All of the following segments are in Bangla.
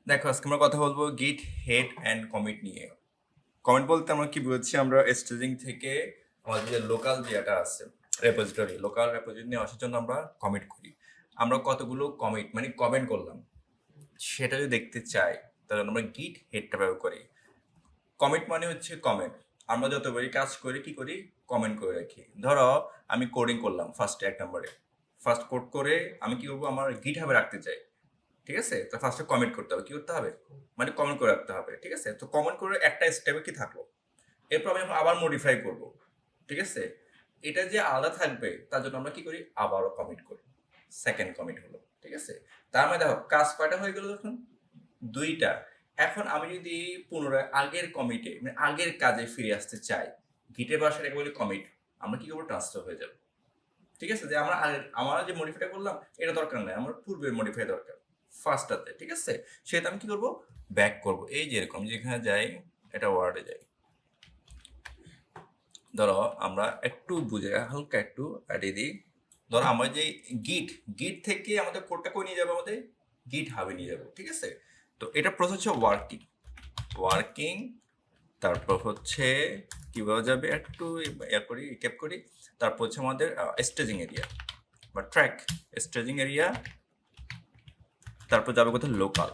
দেখো, আজকে আমরা কথা বলবো গিট হেড অ্যান্ড কমিট নিয়ে। কমিট বলতে আমরা কি বলছি, আমরা স্টেজিং থেকে আমাদের যে লোকাল যেটা আছে লোকাল রেপোজিটরি নিয়ে আসার জন্য আমরা কমিট করি। আমরা কতগুলো কমিট মানে কমেন্ট করলাম সেটা যদি দেখতে চাই, তাহলে আমরা গিট হেডটা ব্যবহার করি। কমিট মানে হচ্ছে কমেন্ট। আমরা যতবারই কাজ করি কি করি, কমেন্ট করে রাখি। ধরো আমি কোডিং করলাম ফার্স্টে, 1 নম্বরে ফার্স্ট কোড করে আমি কি করবো, আমার গিট হাবে রাখতে চাই। ঠিক আছে, তো ফার্স্টে কমেন্ট করতে হবে। কি করতে হবে, মানে কমেন্ট করে রাখতে হবে। ঠিক আছে, তো কমেন্ট করে একটা স্টেপে কি থাকলো, এরপর আমি আবার মডিফাই করব। ঠিক আছে, এটা যে আলাদা থাকবে তার জন্য আমরা কি করি, আবারও কমিট করি। সেকেন্ড কমিট হলো। ঠিক আছে, তার মানে দেখো কাজ কয়টা হয়ে গেল তখন, 2টা। এখন আমি যদি পুনরায় আগের কমিটে মানে আগের কাজে ফিরে আসতে চাই, গিটের ভাষায় এটাকে বলি কমিট। আমরা কি করবো, ট্রান্সফার হয়ে যাবে। ঠিক আছে, যে আমরা যে মডিফাইটা করলাম এটা দরকার নাই, আমার পূর্বের মডিফাই দরকার ফার্স্টটাতে। ঠিক আছে, সেটা আমি কি করবো, ব্যাক করব। এই যে এরকম যেখানে যাই, এটা ওয়ার্ডে যাই। ধরো আমরা একটু বুঝে হালকা একটু কাটিয়ে দিই। ধরো আমরা যে গিট গিট থেকে আমাদের কোডটা করে নিয়ে যাবো, আমাদের গিট হাবে নিয়ে যাবো। ঠিক আছে, তো এটা প্রসেস হচ্ছে ওয়ার্কিং। ওয়ার্কিং তারপর হচ্ছে কিভাবে যাবে, একটু করি ক্যাপ করি। তারপর হচ্ছে আমাদের স্টেজিং এরিয়া বা ট্র্যাক, স্টেজিং এরিয়া। তারপর যাবে কোথায়, লোকাল।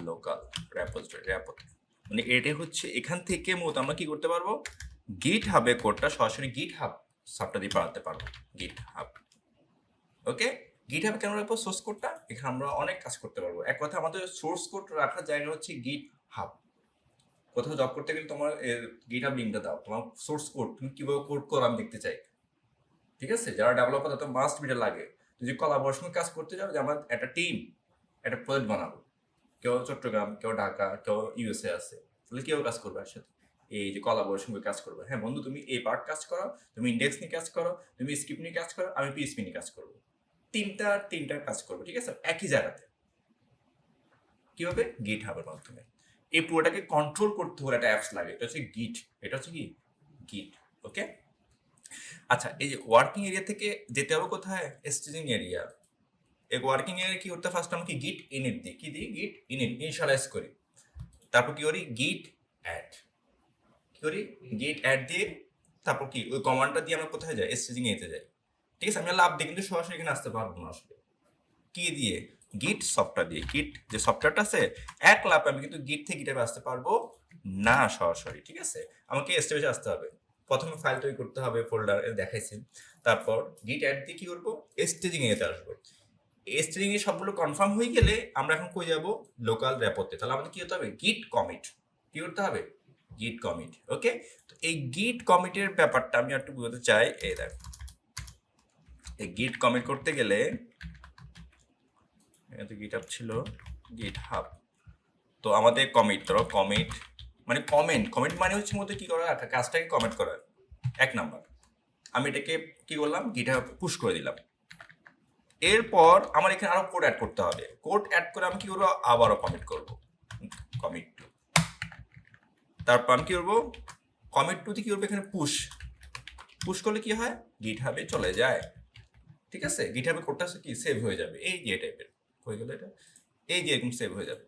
লোকাল র্যাপোতে, মানে এটা হচ্ছে এখান থেকে মূলত আমরা কি করতে পারবো, গিট হাবে কোডটা সরাসরি গিট হাব সাবটা দিয়ে পাঠাতে পারবো। গিট হাব, ওকে। গিট হাবে কেন রাখবো, সোর্স কোডটা এখানে আমরা অনেক কাজ করতে পারবো। এক কথা, আমাদের সোর্স কোড রাখার জায়গা হচ্ছে গিট হাব। কোথাও জব করতে গেলে তোমার গিট হাব লিঙ্কটা দাও, তোমার সোর্স কোড তুমি কিভাবে কোড করো আমি দেখতে চাই। ঠিক আছে, যারা ডেভেলপার তাদের মাস্ট বিটা লাগে। যদি কোলাবোরেশনে কাজ করতে যাও, যে আমরা একটা টিম, একটা প্রজেক্ট বানাবো, কেউ চট্টগ্রাম, কেউ ঢাকা, কেউ ইউএসএ আছে, তাহলে কেউ কাজ করবে একসাথে। এই যে কোলাবোরেশন করে কাজ করবে, হ্যাঁ বন্ধু তুমি এই পার্ট কাজ করো, তুমি ইন্ডেক্স নিয়ে কাজ করো, তুমি স্ক্রিপ্ট নিয়ে কাজ করো, আমি পিএসপি নিয়ে কাজ করবো। তিনটার কাজ করবো। ঠিক আছে, একই জায়গাতে। কিভাবে, গিট হাবের মাধ্যমে। এই পুরোটাকে কন্ট্রোল করতে হলে একটা অ্যাপস লাগে, এটা হচ্ছে গিট। এটা হচ্ছে কি, গিট। ওকে। আচ্ছা, এই যে ওয়ার্কিং এরিয়া থেকে যেতে হবে কোথায়, স্টেজিং এরিয়া। এই ওয়ার্কিং এরিয়া কি করতে, ফার্স্ট আমাকে গিট ইনিট দিই, কি দিই, গিট ইনিট ইনিশিয়ালাইজ করি। তারপর কি করি, গিট অ্যাড। কি করি, গিট অ্যাড দিয়ে তারপর কি ওই কমান্ডটা দিয়ে আমরা কোথায় যাই, স্টেজিং এতে যাই। ঠিক আছে, আমি লাভ দিই কিন্তু সরাসরি এখানে আসতে পারবো না আসলে। কি দিয়ে, গিট সফটওয়্যার দিয়ে। গিট যে সফটওয়্যারটা আছে, এক লাভে আমি কিন্তু গিট থেকে গিটারে আসতে পারবো না সরাসরি। ঠিক আছে, আমাকে স্টেজে আসতে হবে। প্রথমে ফাইল তৈরি করতে হবে, ফোল্ডার দেখাইছি। তারপর গিট অ্যাড দিয়ে কি করবো, স্টেজিং এতে আসবো। স্টেজিং এ সবগুলো কনফার্ম হয়ে গেলে আমরা এখন কই যাব, লোকাল র্যাপোতে। তাহলে আমাদের কি হতে হবে, গিট কমিট। কি করতে হবে, গিট কমিট। ওকে, তো এই গিট কমিটের ব্যাপারটা আমি একটু বুঝতে চাই। এই দেখ, এই গিট কমিট করতে গেলে এটা গিট হাব ছিল, গিট হাব। তো আমাদের কমিট, ধরো কমিট মানে কমেন্ট। কমেন্ট মানে হচ্ছে মধ্যে কি করা, কাজটাকে কমেন্ট করা। 1 নাম্বার, আমি এটাকে কি করলাম, গিট হাব পুশ করে দিলাম। এরপর আমার এখানে আরো কোড অ্যাড করতে হবে। কোড অ্যাড করে আমি কি করবো, আবারও কমিট করব, কমিট টু। তারপর আমি কি করবো, কমিট টু কি করবো, এখানে পুশ। পুশ করলে কি হয়, গিট হাবে চলে যায়। ঠিক আছে, গিট হাবে কোডটা কি সেভ হয়ে যাবে, এই যে টাইপের হয়ে গেল এটা, এই যে এরকম সেভ হয়ে যাবে।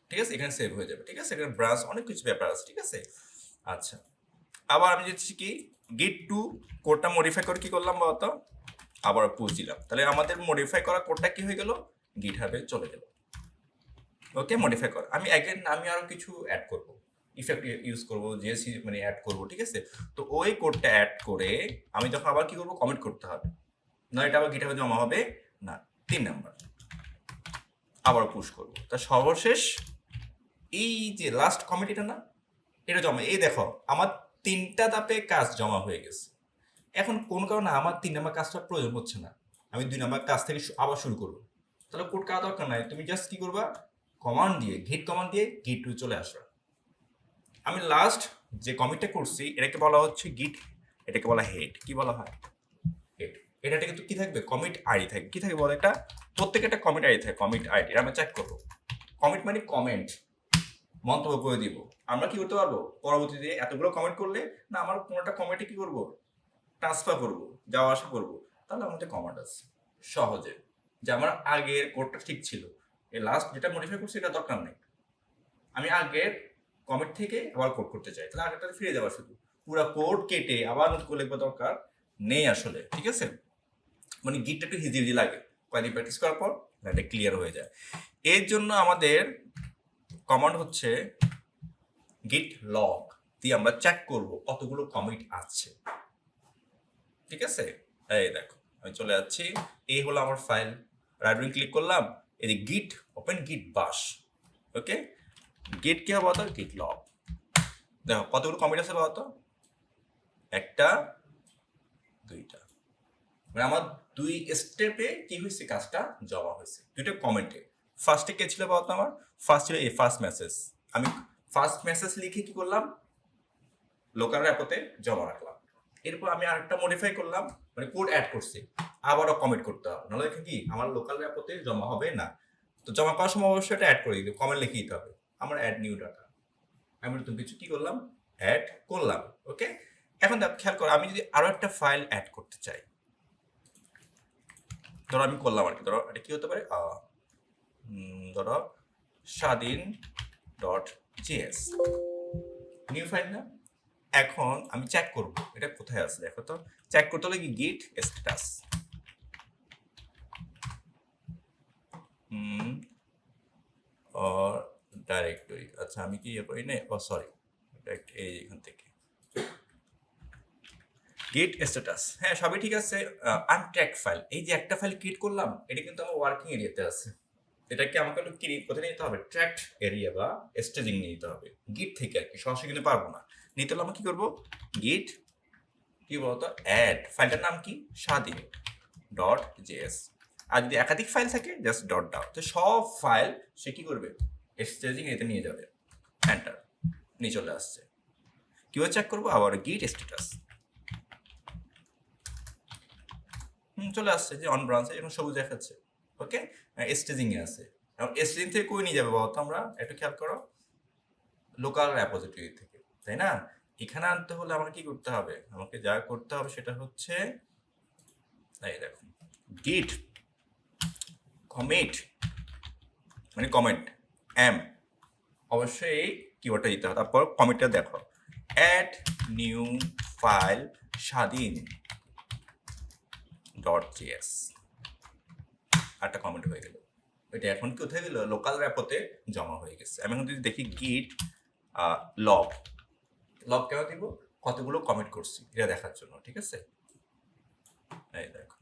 ঠিক আছে, এখানে সেভ হয়ে যাবে। ঠিক আছে, এখানে ব্রাঞ্চ অনেক কিছু ব্যাপার আছে। ঠিক আছে, আচ্ছা। আবার আমি যেছি কি, গিট টু কোডটা মডিফাই করে কি করলাম বলতো, আবার পুশ দিলাম। তাহলে আমাদের মডিফাই করা কোডটা কি হয়ে গেল, গিট হাবে চলে গেল। ওকে, মডিফাই কর। আমি আরো কিছু অ্যাড করব, ইফেক্ট ইউজ করব, জেএসি মানে অ্যাড করব। ঠিক আছে, তো ওই কোডটা অ্যাড করে আমি যখন আবার কি করব, কমিট করতে হবে, না এটা আবার গিটহাবে জমা হবে না। 3 নাম্বার, আবার পুশ করব। তা সর্বশেষ এই যে লাস্ট কমিট, এটা না, এটা জমা। এই দেখো আমার 3টা ধাপে কাজ জমা হয়ে গেছে। এখন কোন কারণে আমার 3 নাম্বার কাজটা প্রয়োজন হচ্ছে না, আমি 2 নাম্বার কাজ থেকে আবার শুরু করবো। তাহলে কোড কাটা দরকার নাই, তুমি জাস্ট কি করবা, কমান্ড দিয়ে গিট কমান্ড দিয়ে গিট টু চলে আসবে। আমি লাস্ট যে কমিটটা করছি এটাকে বলা হচ্ছে গিট, এটাকে বলা হেড। কি বলা হয়, হেড। এটা কিন্তু কি থাকবে, কমিট আইডি থাকবে। কি থাকে বলো, একটা প্রত্যেকে একটা কমিট আইডি থাকে, কমিট আইডি। আমরা চেক করবো, কমিট মানে কমেন্ট, মন্তব্য করে দিব। আমরা কি করতে পারবো, পরবর্তীতে এতগুলো কমেন্ট করলে না আমার কোনোটা কমেন্টে কি করবো, ট্রান্সফার করব, যাওয়া আসা করব। তাহলে আমাদের কমান্ড আছে সহজে, যে আমার আগের কোডটা ঠিক ছিল, এই লাস্ট যেটা মডিফাই করছি এটা দরকার নেই, আমি আগের কমিট থেকে আবার কোড করতে চাই, তাহলে আগেরটাতে ফিরে যাওয়া, শুধু পুরো কোড কেটে আবার নতুন করে লিখবার দরকার নেই আসলে, ঠিক আছে? মানে গিটটা একটু হিজি হিজি লাগে, কয়েকদিন প্র্যাকটিস করার পর এটা ক্লিয়ার হয়ে যায়। এর জন্য আমাদের কমান্ড হচ্ছে গিট লগ দিয়ে আমরা চেক করব কতগুলো কমিট আছে, ঠিক আছে? এই দেখো আমি চলে যাচ্ছি, এই হলো আমার ফাইল, রাইট উইং ক্লিক করলাম, এই যে গিট ওপেন গিট বাশ, ওকে? গিট কি হবে বলতো, গিট লগ। দেখো কতগুলো কমিট আছে বলতো, একটা, দুইটা, মানে আমার 2 স্টেপে কি হয়েছে, কাজটা জমা হয়েছে, দুইটা কমেন্টে। ফার্স্টে কে ছিল বলতো, আমার ফার্স্ট ছিল এই ফার্স্ট মেসেজ, আমি ফার্স্ট মেসেজ লিখে কি করলাম, লোকাল র্যাপোতে জমা রাখলাম। এরপর আমি আরেকটা মডিফাই করলাম, মানে কোড অ্যাড করছি, আবারও কমেন্ট করতে হবে, নাহলে দেখেন কি আমার লোকাল র্যাপোতে জমা হবে না। তো জমা করার সময় অবশ্যই এটা অ্যাড করে দিতে, কমেন্ট লিখে দিতে হবে, আমার অ্যাড নিউ ডাটা, আমি নতুন কিছু কি করলাম, অ্যাড করলাম, ওকে? এখন দেখ খেয়াল করো, আমি যদি আরো একটা ফাইল অ্যাড করতে চাই, ধরো আমি করলাম আর কি, ধরো এটা কি হতে পারে, ধরো স্বাধীন ডট জেএস, নিউ ফাইল না? এখন আমি চেক করব এটা কোথায় আছে, দেখো তো, চেক করতে হলে কি গিট স্ট্যাটাস, ডাইরেক্টরি, আচ্ছা আমি কি ইয়ে করি না, ও সরি, এই এখান থেকে গিট স্ট্যাটাস, হ্যাঁ সবই ঠিক আছে। আনট্র্যাক ফাইল, এই যে একটা ফাইল ক্রিয়েট করলাম, এটা কিন্তু আমার ওয়ার্কিং এরিয়াতে আছে, এটাকে আমাকে একটু কোথায় নিতে হবে, ট্র্যাক্ট এরিয়া বা স্টেজিং নিয়ে নিতে হবে, গিট থেকে আর কি, সরাসরি কিন্তু পারবো না। নিতে হলে আমরা কি করবো, গিট কি বলতো অ্যাড, ফাইলটার নাম কি, স্বাধীন ডট জেএস, আর যদি একাধিক ফাইল থাকে জাস্ট ডট দাও, তো সব ফাইল সে কি করবে, স্টেজিং এতে নিয়ে যাবে, এন্টার, নিয়ে চলে আসছে। কিভাবে চেক করবো, আবার গিট স্ট্যাটাস, চলে আসছে যে অন ব্রাঞ্চে এখন সবুজ দেখাচ্ছে, ওকে? স্টেজিং এ আছে, এখন স্টেজিং থেকে কই নিয়ে যাবে বলতো, আমরা একটু খেয়াল করো, লোকাল রেপোজিটরি থেকে, তাই না? এখানে আনতে হলে আমাকে কি করতে হবে, আমাকে যা করতে হবে সেটা হচ্ছে, এই দেখো গিট কমিট, মানে কমেন্ট এম, অবশ্যই এই কিওয়ার্ডটা দিতে হবে, তারপর কমিটটা দেখো, অ্যাড নিউ ফাইল স্বাধীন ডট জেএস, একটা কমেন্ট হয়ে গেল, এটা এখন কোথায় গেল, লোকাল র্যাপোতে জমা হয়ে গেছে। আমি এখন যদি দেখি গিট লগ, লগ কেন দিব, কতগুলো কমিট করছি এটা দেখার জন্য, ঠিক আছে? এই দেখো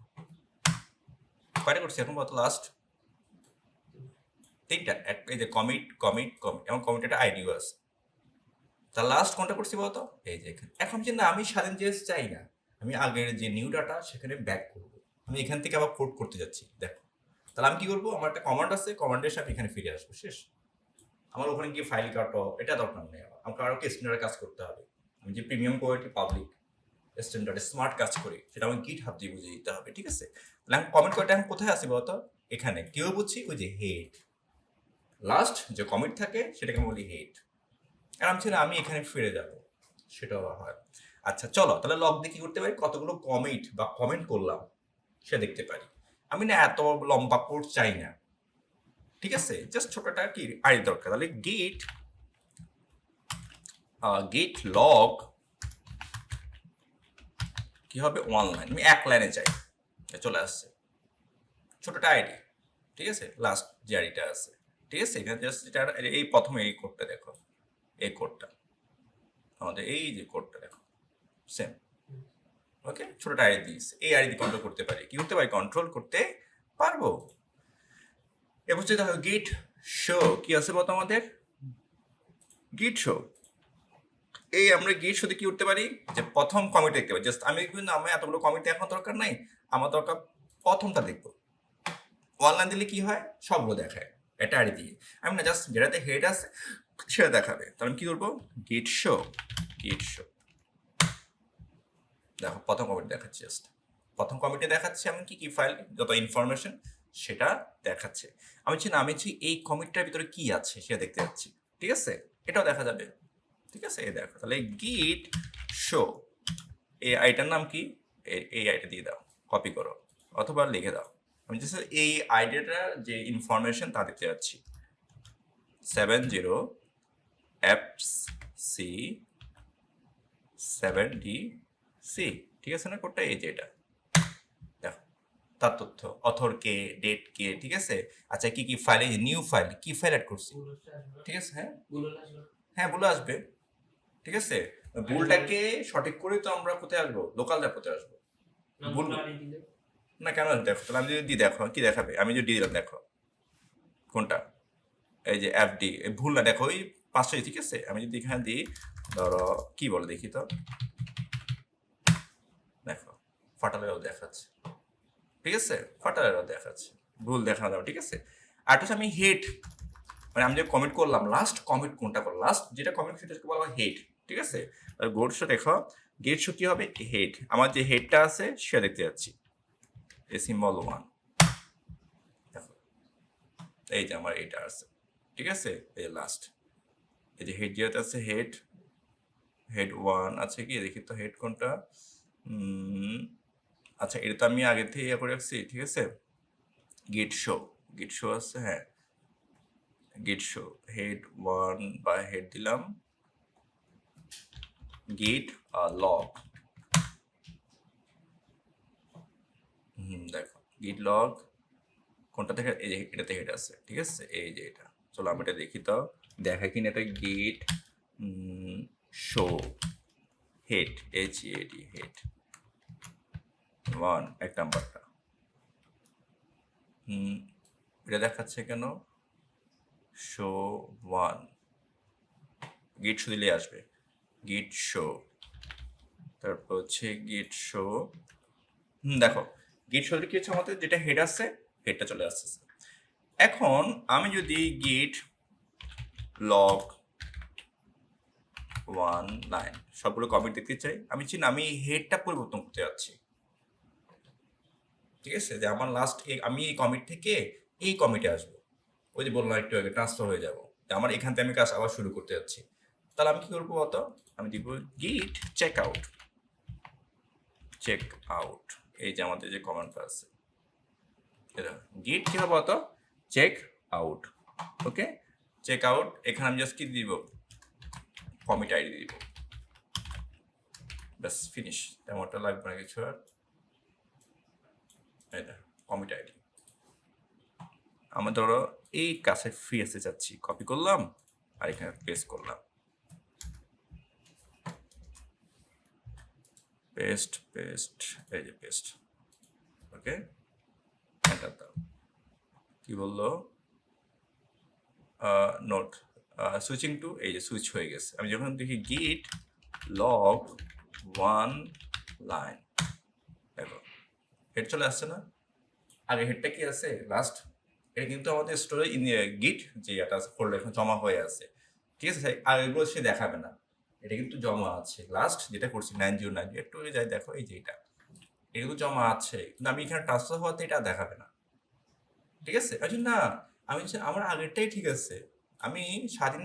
কয়টা করছি এখন বলতো, লাস্ট 3টা, এই যে কমিট কমিট কমিট, এবং কমিটের আইডিও আছে, তার লাস্ট কোনটা করছি বলতো, এই যে এখানে। এখন যে না আমি স্বাধীন জেএস চাই না, আমি আগের যে নিউ ডাটা সেখানে ব্যাক করবো, আমি এখান থেকে আবার কোড করতে যাচ্ছি, দেখো তাহলে আমি কি করবো, আমার একটা কমান্ড আছে, কমান্ডের সাথে এখানে ফিরে আসবো, শেষ। আমার ওখানে গিয়ে ফাইল কাটো এটা দরকার নেই, আমাকে আরো কি স্ট্যান্ডার্ড কাজ করতে হবে, আমি যে premium quality public standard smart কাজ করি সেটা আমি গিট হাব দিয়ে বুঝিয়ে দিতে হবে, ঠিক আছে? তাহলে আমি কমেন্ট করতে এখন কোথায় আসি বলতো, এখানে কেউ বুঝছি ওই যে হেড, লাস্ট যে কমেন্ট থাকে সেটাকে আমি বলি হেড, আর আমি ছিল আমি এখানে ফিরে যাব, সেটাও হয়। আচ্ছা চলো তাহলে লগ দিয়ে কি করতে পারি, কতগুলো কমিট বা কমেন্ট করলাম সে দেখতে পারি। আমি না এত লম্বা কোড চাই না, ঠিক আছে? জাস্ট ছোটটা কি আই দরকার, তাহলে গিট গিট লগ কি হবে, 1 লাইন, আমি 1 লাইনে চাই, চলে আসছে ছোটটা আইডি, ঠিক আছে? লাস্ট যে আইডিটা আছে, ঠিক আছে? এখানে জাস্ট এই প্রথমে এই কোডটা দেখো, এই কোডটা আমাদের এই যে কোডটা দেখো সেম, ওকে? ছোটটা আইডি দিস, এই আইডি কন্ট্রোল করতে পারি, কি করতে পারি, কন্ট্রোল করতে পারবো। এবার যদি দেখো গিট শো কি আছে বলতো, আমাদের গিট শো, এই আমরা গিট শোতে কি করতে পারি, যে প্রথম কমিট দেখতে পারি, জাস্ট আমি কিন্তু আমার এতগুলো কমিট এখন দরকার নাই, আমার দরকার প্রথমটা দেখবো, 1 লাইন দিলে কি হয়, সবগুলো দেখায় এটা আইডি দিয়ে, আমি না জাস্ট যেটাতে হেড আছে সেটা দেখাবে, তাহলে আমি কি করবো, গিট শো, গিট শো, দেখো প্রথম কমিট দেখাচ্ছে, জাস্ট প্রথম কমিটে দেখাচ্ছে আমি কি কি ফাইল যত ইনফরমেশন সেটা দেখাচ্ছে, আমি চাই না আমি চাই এই কমিটটার ভিতরে কি আছে সেটা দেখতে যাচ্ছি, ঠিক আছে? এটাও দেখা যাবে, ঠিক আছে? এই দেখো তাহলে গিট শো, এই আইটার নাম কি, এই আইটা দিয়ে দাও, কপি করো অথবা লিখে দাও, আমি জাস্ট এই আইডিয়াটার যে ইনফরমেশন তা দিতে যাচ্ছি 70 FC 7DC, ঠিক আছে না? কোডটা এই যে এটা দেখো, তার তথ্য, অথর কে, ডেট কে, ঠিক আছে। আচ্ছা কি কি ফাইল, এই নিউ ফাইল, কি ফাইল অ্যাড করছি, ঠিক আছে। হ্যাঁ বলে আসবে, ঠিক আছে। ভুলটাকে সঠিক করে তো আমরা কোথায় আসবো, লোকাল ল্যাপতে আসবো। ভুল না কেন, দেখো তাহলে আমি যদি দেখো কি দেখাবে, আমি যদি দিলাম দেখো কোনটা, এই যে FD, ভুল না, দেখো ওই 500, ঠিক আছে। আমি যদি এখানে দিই, ধরো কি বলে দেখি তো, দেখো ফাটালেও দেখাচ্ছে, ঠিক আছে, ফাটালেও দেখাচ্ছে, ভুল দেখানো যাবে, ঠিক আছে। আর হচ্ছে আমি হেড, মানে আমি যে কমেন্ট করলাম, লাস্ট কমেন্ট কোনটা করলাম, লাস্ট যেটা কমেন্ট সেটাকে বলা হয় হেড, ঠিক আছে। আর গোড শো দেখো, গেট শো কি হবে, হেড, আমার যে হেডটা আছে সেটা দেখতে যাচ্ছি, এ সিম্বল 1, দেখো এই যে আমার এটা আছে, ঠিক আছে। এই লাস্ট, এই যে হেড যেটা আছে, হেড 1 আছে কি দেখি তো, হেড কোনটা, আচ্ছা এটা তো আমি আগে থেকে ইয়ে করে রাখছি, ঠিক আছে। গিট শো আছে, হ্যাঁ গিট শো হেড 1 বা হেড দিলাম, গিট লগ, দেখো গিট লগ কোনটা থেকে, এই যে এটাতে হেড আছে, ঠিক আছে। এই যে এটা, চলো আমি এটা দেখি তো, দেখা কিনা এটা, গিট শো হেড, HEAD হেড 1, এক নাম্বারটা, এটা দেখাচ্ছে কেন, শো 1, গিট শো দিলে আসবে, গিট শো, তারপর হচ্ছে গিট শো, দেখো গিট শো কি হচ্ছে, আমাদের যেটা হেড আছে হেডটা চলে আসছে। এখন আমি যদি গিট লগ 1 লাইন সবগুলো কমিট দেখতে চাই, আমি হেডটা পরিবর্তন করতে যাচ্ছি, ঠিক আছে। যে আমার লাস্ট আমি এই কমিট থেকে এই কমিটে আসবো, ওই যে বললাম একটু আগে ট্রান্সফার হয়ে যাবো, আমার এখান থেকে আমি কাজ আবার শুরু করতে যাচ্ছি। তাহলে আমি কি করবো বলতো, আমি দিব গিট চেক আউট, এই যে আমাদের যে কমান্ডটা আছে, গিট কি হবে বলতো, check out, okay check out. এখানে আমি জাস্ট কি দিব, কমিট আইডি দিব, ব্যাস ফিনিশ, তেমনটা লাগবে না কিছু আর। এটা কমিট আইডি, আমরা ধরো এই কাছে ফ্রি আসতে চাচ্ছি, কপি করলাম আর এখানে পেস্ট করলাম, পেস্ট, এই যে পেস্ট, ওকে এন্টার দাও। কি বললো, নোট সুইচিং টু, এই যে সুইচ হয়ে গেছে। আমি যখন দেখি গিট লগ 1 লাইন, দেখো হেড চলে আসছে না, আগে হেডটা কি আছে লাস্ট, এটা কিন্তু আমাদের স্টোরে গিট যে এটা ফোল্ডার এখন জমা হয়ে আছে, ঠিক আছে। আর এগুলো সে দেখাবে না, এটা কিন্তু জমা আছে, লাস্ট যেটা করছি 909, একটু যাই দেখো, এই যে এটা এগুলো জমা আছে, কিন্তু আমি এখানে ট্রান্সফার হওয়াতে এটা দেখাবে না, ঠিক আছে। আচ্ছা না, আমি আমার আগেরটাই ঠিক আছে, আমি স্বাধীন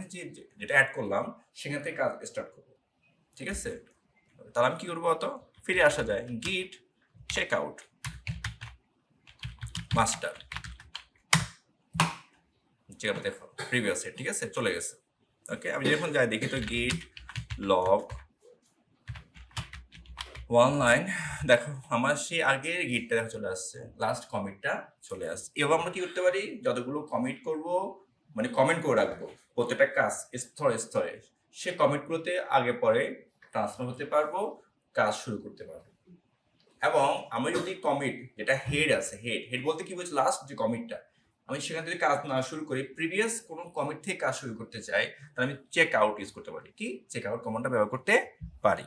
যেটা অ্যাড করলাম সেখান থেকে কাজ স্টার্ট করবো, ঠিক আছে। তাহলে আমি কি করবো অত, ফিরে আসা যায়, গিট চেক আউট মাস্টার, যেটা দেখো প্রিভিয়াস, ঠিক আছে, চলে গেছে, ওকে। আমি যখন যাই দেখি তো গিট লগ 1 লাইন, দেখো আমার সেই আগের গিটটা দেখা চলে আসছে, লাস্ট কমিটটা চলে আসছে। এবার আমরা কি করতে পারি, যতগুলো কমিট করব, মানে কমেন্ট করে রাখবো প্রত্যেকটা কাজ স্তরে, সে কমিটগুলোতে আগে পরে ট্রান্সফার হতে পারবো, কাজ শুরু করতে পারবো। এবং আমি যদি কমিট যেটা হেড আছে, হেড বলতে কি বলছি, লাস্ট যে কমিটটা, আমি সেখান থেকে কাজ না শুরু করি, প্রিভিয়াস কোনো কমিট থেকে কাজ শুরু করতে চাই, তাহলে আমি চেক আউট ইউজ করতে পারি, কি চেক আউট কমান্ডটা ব্যবহার করতে পারি।